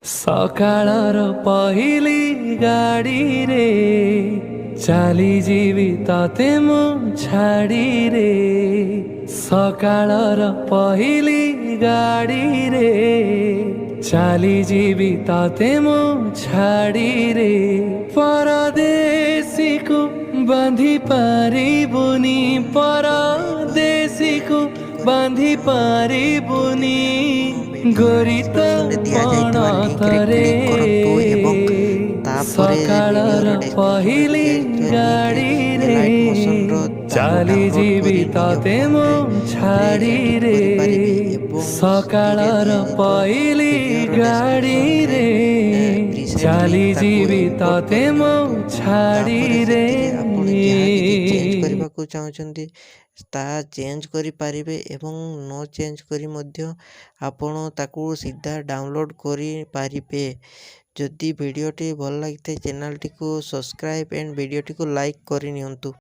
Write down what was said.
ସକାଳର ପହିଲି ଗାଡ଼ିରେ ଚାଲିଯିବି ତତେ ମୁଁ ଛାଡ଼ିରେ। ସକାଳର ପହିଲି ଗାଡ଼ିରେ ଚାଲିଯିବି ତତେ ମୁଁ ଛାଡ଼ିରେ। ପରଦେଶୀକୁ ବାନ୍ଧି ପାରିବୁନି, ପରଦେଶୀକୁ ବାନ୍ଧି ପାରିବୁନି। ଗୋରି ତ ପଣତରେ ସକାଳର ପହିଲି ଗାଡ଼ିରେ ଚାଲିଯିବି ତତେ ମୁଁ ଛାଡ଼ିରେ। ସକାଳର ପହିଲି ଗାଡ଼ିରେ ଚାଲିଯିବି ତତେ ମୁଁ ଛାଡ଼ିରେ। କରିବାକୁ ଚାହୁଁଛନ୍ତି ତାହା ଚେଞ୍ଜ କରିପାରିବେ ଏବଂ ନ ଚେଞ୍ଜ କରି ମଧ୍ୟ ଆପଣ ତାକୁ ସିଧା ଡାଉନଲୋଡ଼ କରିପାରିବେ। ଯଦି ଭିଡ଼ିଓଟି ଭଲ ଲାଗିଥାଏ ଚ୍ୟାନେଲଟିକୁ ସବସ୍କ୍ରାଇବ୍ ଏଣ୍ଡ ଭିଡ଼ିଓଟିକୁ ଲାଇକ୍ କରିନିଅନ୍ତୁ।